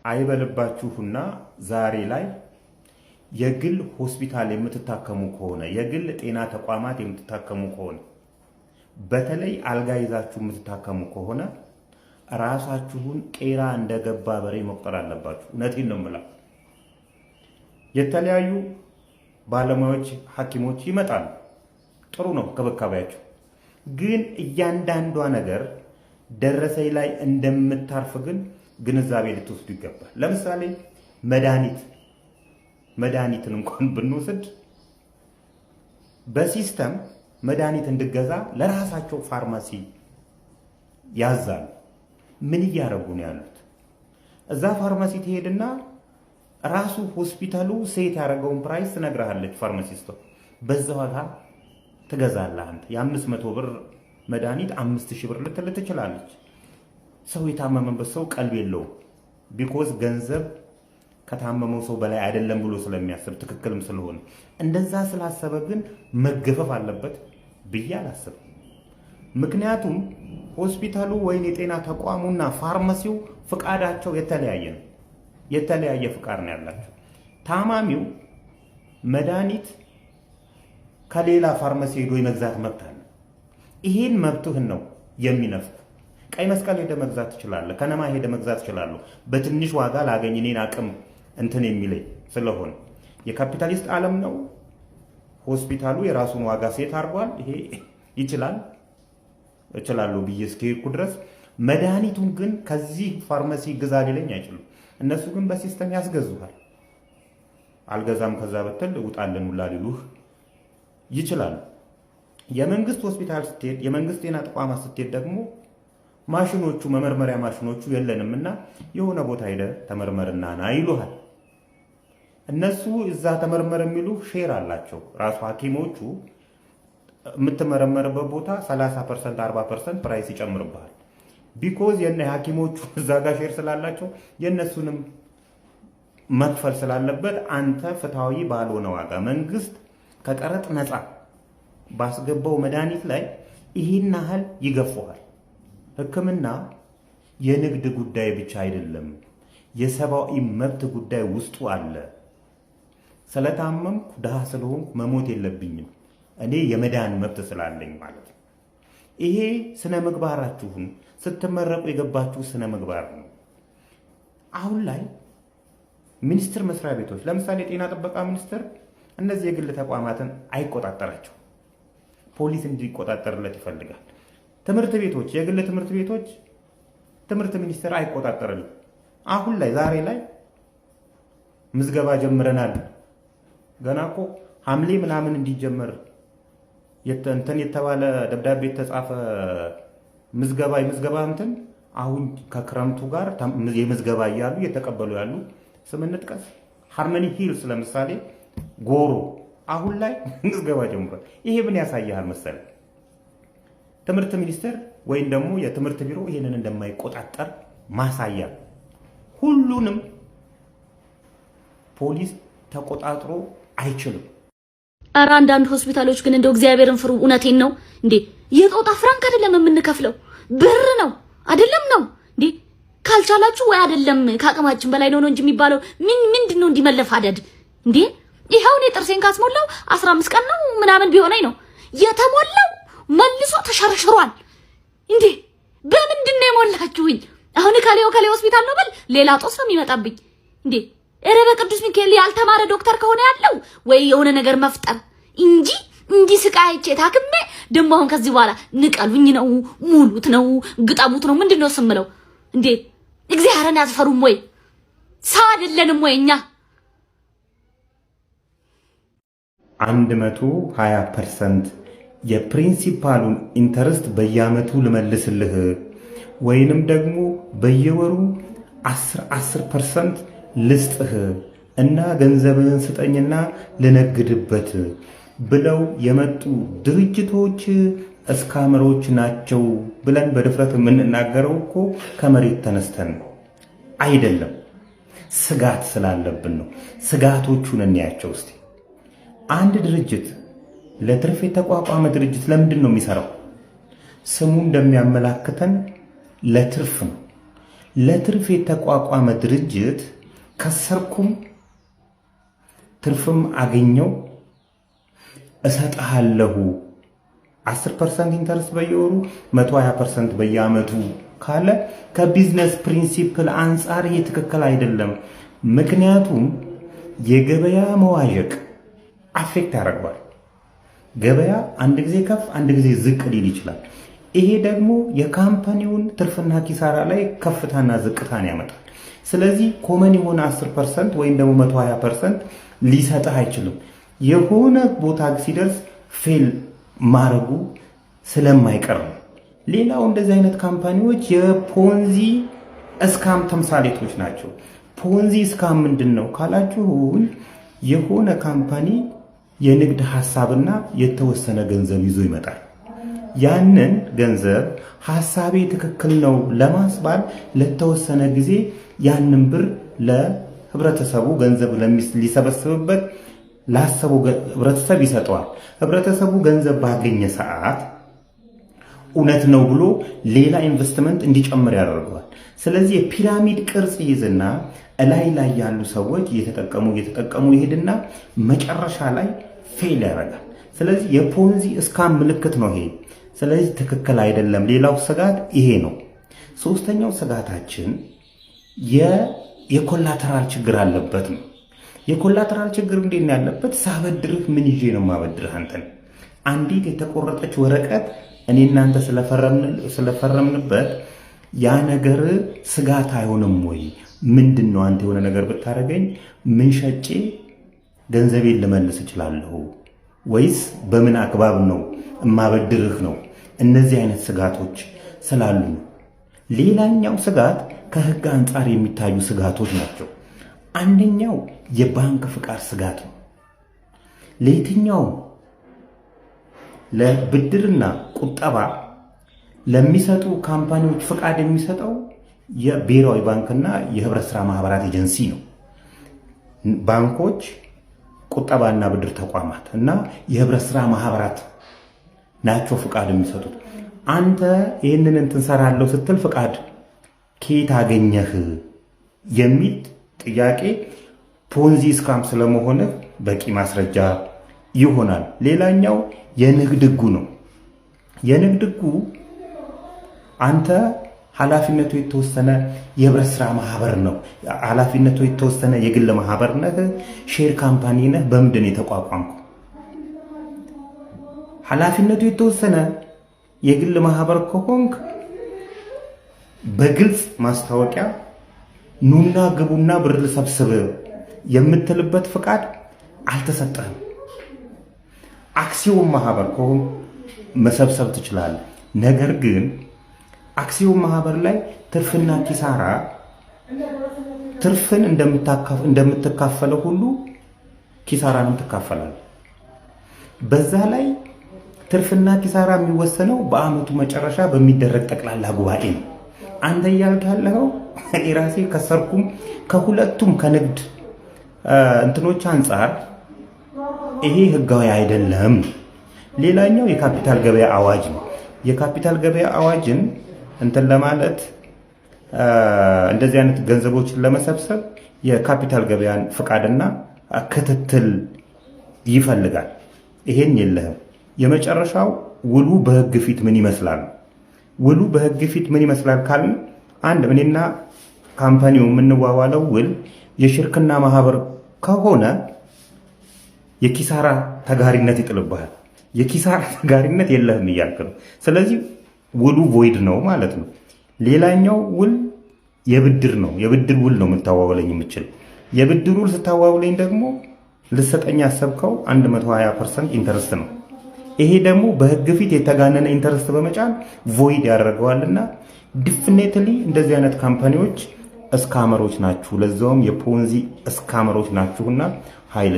አይበልባችሁና ዛሬ ላይ የግል ሆስፒታል የምትታከሙ ከሆነ የግል ጤና ተቋማት የምትታከሙ ከሆነ በተለይ አልጋ ይዛችሁ የምትታከሙ ከሆነ ራሳችሁን ቄራ እንደገባ በሬ መቁጠር አለባችሁ። እውነቴን ነው የምላችሁ። የተለያዩ ባለሙያዎች ሐኪሞች ይመጣሉ። ጥሩ ነው ክብካቤያቸው። ግን እያንዳንዷ ነገር ደረሰኝ ላይ እንደምታርፍ ግን ግንዛቤ ልትወስዱ ይገባል። ለምሳሌ መድኃኒትን እንኳን ብንወስድ በሲስተም መድኃኒት እንድገዛ ለራሳቸው ፋርማሲ ያዛሉ። ምን እያደረጉ ነው ያሉት? እዛ ፋርማሲ ትሄድና ራሱ ሆስፒታሉ ሴት ያደረገውን ፕራይስ ትነግርሃለች ፋርማሲስቷ። በዛ ዋጋ ትገዛለህ። አንተ የ500 ብር መድኃኒት 5000 ብር ልትል ትችላለች። ሰው የታመመበት ሰው ቀልብ የለውም። ቢኮዝ ገንዘብ ከታመመው ሰው በላይ አይደለም ብሎ ስለሚያስብ ትክክልም ስለሆነ እንደዛ ስላሰበ ግን መገፈፍ አለበት ብዬ አላስብም። ምክንያቱም ሆስፒታሉ ወይም የጤና ተቋሙና ፋርማሲው ፍቃዳቸው የተለያየ ነው። የተለያየ ፍቃድ ነው ያላቸው። ታማሚው መድኃኒት ከሌላ ፋርማሲ ሄዶ የመግዛት መብት አለ። ይሄን መብትህን ነው የሚነፍቅ። ቀይ መስቀል ሄደ መግዛት ትችላለህ። ከነማ ሄደ መግዛት ትችላለህ። በትንሽ ዋጋ ላገኝ እኔን አቅም እንትን የሚለኝ ስለሆነ የካፒታሊስት ዓለም ነው። ሆስፒታሉ የራሱን ዋጋ ሴት አድርጓል። ይሄ ይችላል እችላለሁ ብዬ እስከሄድኩ ድረስ መድኃኒቱን ግን ከዚህ ፋርማሲ ግዛ ሊለኝ አይችሉም። እነሱ ግን በሲስተም ያስገዙሃል። አልገዛም ከዛ በተል ውጣለን ሁላ ሊሉህ ይችላሉ። የመንግስት ሆስፒታል ስትሄድ፣ የመንግስት ጤና ተቋማት ስትሄድ ደግሞ ማሽኖቹ መመርመሪያ ማሽኖቹ የለንምና የሆነ ቦታ ሄደ ተመርመርና ና ይሉሃል። እነሱ እዛ ተመርመር የሚሉ ሼር አላቸው። ራሱ ሐኪሞቹ የምትመረመርበት ቦታ 30% 40% ፕራይስ ይጨምርብሃል። ቢኮዝ የሐኪሞቹ እዛ ጋር ሼር ስላላቸው የእነሱንም መክፈል ስላለበት አንተ ፍትሃዊ ባልሆነ ዋጋ መንግስት ከቀረጥ ነፃ ባስገባው መድኃኒት ላይ ይህን ያህል ይገፉሃል። ሕክምና የንግድ ጉዳይ ብቻ አይደለም፣ የሰብአዊ መብት ጉዳይ ውስጡ አለ። ስለታመምኩ ድሃ ስለሆንኩ መሞት የለብኝም እኔ የመዳን መብት ስላለኝ ማለት ነው። ይሄ ስነ ምግባራችሁን ስትመረቁ የገባችሁ ስነ ምግባር ነው። አሁን ላይ ሚኒስቴር መስሪያ ቤቶች ለምሳሌ ጤና ጥበቃ ሚኒስቴር እነዚህ የግል ተቋማትን አይቆጣጠራቸው፣ ፖሊስ እንዲቆጣጠርለት ይፈልጋል። ትምህርት ቤቶች፣ የግል ትምህርት ቤቶች ትምህርት ሚኒስቴር አይቆጣጠርልም። አሁን ላይ ዛሬ ላይ ምዝገባ ጀምረናል። ገና እኮ ሐምሌ ምናምን እንዲጀመር እንትን የተባለ ደብዳቤ የተጻፈ ምዝገባ እንትን አሁን ከክረምቱ ጋር የምዝገባ እያሉ እየተቀበሉ ያሉ ስም እንጥቀስ። ሃርመኒ ሂልስ ለምሳሌ ጎሮ አሁን ላይ ምዝገባ ጀምሯል። ይሄ ምን ያሳያል መሰለ? ትምህርት ሚኒስቴር ወይም ደግሞ የትምህርት ቢሮ ይሄንን እንደማይቆጣጠር ማሳያ። ሁሉንም ፖሊስ ተቆጣጥሮ አይችልም። ኧረ አንዳንድ ሆስፒታሎች ግን እንደው እግዚአብሔርን ፍሩ። እውነቴን ነው እንዴ! የጦጣ ፍራንክ አይደለም የምንከፍለው፣ ብር ነው አይደለም ነው እንዴ! ካልቻላችሁ ወይ አይደለም ከአቅማችን በላይ ነው እንጂ የሚባለው ምንድን ነው እንዲመለፋደድ እንዴ? ይሄው እኔ ጥርሴን ካስሞላው 15 ቀን ነው ምናምን ቢሆነኝ ነው የተሞላው። መልሶ ተሸርሽሯል እንዴ! በምንድን ነው የሞላችሁኝ? አሁን ከሌው ሆስፒታል ነው በል ሌላ ጦስ ነው የሚመጣብኝ እንዴ! እረ በቅዱስ ሚካኤል ያልተማረ ዶክተር ከሆነ ያለው ወይ የሆነ ነገር መፍጠር እንጂ እንዲህ ስቃይቼ ታክሜ ደሞ አሁን ከዚህ በኋላ ንቀሉኝ ነው ሙሉት ነው ግጣሙት ነው ምንድነው ስምለው እንዴ? እግዚአብሔርን ያስፈሩም ወይ? ሰው አይደለንም ወይ እኛ? 120% የፕሪንሲፓሉን ኢንተረስት በየአመቱ ልመልስልህ ወይንም ደግሞ በየወሩ 10% ልስጥህ እና ገንዘብህን ስጠኝና ልነግድበት ብለው የመጡ ድርጅቶች እስካመሮች ናቸው ብለን በድፍረት የምንናገረው እኮ ከመሬት ተነስተን አይደለም፣ ስጋት ስላለብን ነው። ስጋቶቹን እንያቸው እስቲ። አንድ ድርጅት ለትርፍ የተቋቋመ ድርጅት ለምንድን ነው የሚሰራው? ስሙ እንደሚያመላክተን ለትርፍ ነው። ለትርፍ የተቋቋመ ድርጅት ከሰርኩም ትርፍም አገኘው እሰጥሃለሁ 10% ኢንተረስት በየወሩ 120% በየአመቱ ካለ ከቢዝነስ ፕሪንሲፕል አንፃር ይሄ ትክክል አይደለም። ምክንያቱም የገበያ መዋዠቅ አፌክት ያደርጋል። ገበያ አንድ ጊዜ ከፍ አንድ ጊዜ ዝቅ ሊል ይችላል። ይሄ ደግሞ የካምፓኒውን ትርፍና ኪሳራ ላይ ከፍታና ዝቅታን ያመጣል። ስለዚህ ኮመን የሆነ 10% ወይም ደግሞ 120% ሊሰጥህ አይችልም። የሆነ ቦታ ሲደርስ ፌል ማረጉ ስለማይቀር ነው። ሌላው እንደዚህ አይነት ካምፓኒዎች የፖንዚ እስካም ተምሳሌቶች ናቸው። ፖንዚ እስካም ምንድን ነው ካላችሁን፣ የሆነ ካምፓኒ የንግድ ሐሳብና የተወሰነ ገንዘብ ይዞ ይመጣል። ያንን ገንዘብ ሐሳቤ ትክክል ነው ለማስባል ለተወሰነ ጊዜ ያንን ብር ለህብረተሰቡ ገንዘብ ሊሰበስብበት ላሰበው ህብረተሰብ ይሰጠዋል። ህብረተሰቡ ገንዘብ ባገኘ ሰዓት እውነት ነው ብሎ ሌላ ኢንቨስትመንት እንዲጨምር ያደርገዋል። ስለዚህ የፒራሚድ ቅርጽ ይዝና እላይ ላይ ያሉ ሰዎች እየተጠቀሙ ይሄድና መጨረሻ ላይ ፌል ያደርጋል። ስለዚህ የፖንዚ እስካም ምልክት ነው ይሄ። ስለዚህ ትክክል አይደለም። ሌላው ስጋት ይሄ ነው። ሶስተኛው ስጋታችን የኮላተራል ችግር አለበት ነው። የኮላተራል ችግር እንዴት ነው ያለበት? ሳበድርህ ምን ይዤ ነው ማበድርህ? አንተን አንዲት የተቆረጠች ወረቀት እኔ እናንተ ስለፈረምንበት ያ ነገር ስጋት አይሆንም ወይ? ምንድን ነው አንተ የሆነ ነገር ብታረገኝ ምን ሸጬ ገንዘቤን ልመልስ እችላለሁ ወይስ በምን አግባብ ነው እማበድርህ ነው? እነዚህ አይነት ስጋቶች ስላሉ ነው። ሌላኛው ስጋት ከህግ አንጻር የሚታዩ ስጋቶች ናቸው። አንደኛው የባንክ ፍቃድ ስጋት ነው። ለየትኛው ለብድርና ቁጠባ ለሚሰጡ ካምፓኒዎች ፍቃድ የሚሰጠው የብሔራዊ ባንክና የህብረት ስራ ማህበራት ኤጀንሲ ነው። ባንኮች፣ ቁጠባና ብድር ተቋማት እና የህብረት ስራ ማህበራት ናቸው ፍቃድ የሚሰጡት። አንተ ይህንን እንትንሰራለሁ ስትል ፍቃድ ከየት አገኘህ የሚል ጥያቄ ፖንዚ ስካም ስለመሆነ በቂ ማስረጃ ይሆናል። ሌላኛው የንግድ ህጉ ነው። የንግድ ህጉ አንተ ኃላፊነቱ የተወሰነ የህብረት ስራ ማህበር ነው፣ ኃላፊነቱ የተወሰነ የግል ማህበር ነህ፣ ሼር ካምፓኒ ነህ፣ በምንድን የተቋቋምከው? ኃላፊነቱ የተወሰነ የግል ማህበር ከሆንክ በግልጽ ማስታወቂያ ኑና ግቡና ብር ሰብስብ የምትልበት ፍቃድ አልተሰጠህም። አክሲዮን ማህበር ከሆን መሰብሰብ ትችላለህ። ነገር ግን አክሲዮን ማህበር ላይ ትርፍና ኪሳራ ትርፍን እንደምትካፈለው ሁሉ ኪሳራንም ትካፈላለህ። በዛ ላይ ትርፍና ኪሳራ የሚወሰነው በአመቱ መጨረሻ በሚደረግ ጠቅላላ ጉባኤ ነው። አንተ እያልክ ያለኸው ራሴ ከሰርኩም ከሁለቱም ከንግድ እንትኖች አንጻር ይሄ ህጋዊ አይደለም። ሌላኛው የካፒታል ገበያ አዋጅ ነው። የካፒታል ገበያ አዋጅን እንትን ለማለት እንደዚህ አይነት ገንዘቦችን ለመሰብሰብ የካፒታል ገበያን ፍቃድና ክትትል ይፈልጋል። ይሄን የለህም። የመጨረሻው ውሉ በህግ ፊት ምን ይመስላል? ውሉ በህግ ፊት ምን ይመስላል ካልን፣ አንድ እኔና ካምፓኒው የምንዋዋለው ውል የሽርክና ማህበር ከሆነ የኪሳራ ተጋሪነት ይጥልብሃል። የኪሳራ ተጋሪነት የለህም እያልክ ነው። ስለዚህ ውሉ ቮይድ ነው ማለት ነው። ሌላኛው ውል የብድር ነው። የብድር ውል ነው የምታዋውለኝ የምችል። የብድር ውል ስታዋውለኝ ደግሞ ልሰጠኝ ያሰብከው 120% ኢንተረስት ነው። ይሄ ደግሞ በህግ ፊት የተጋነነ ኢንተረስት በመጫን ቮይድ ያደርገዋልና ዲፍኔትሊ እንደዚህ አይነት ካምፓኒዎች እስካመሮች ናችሁ። ለዛውም የፖንዚ እስካመሮች ናችሁና ኃይል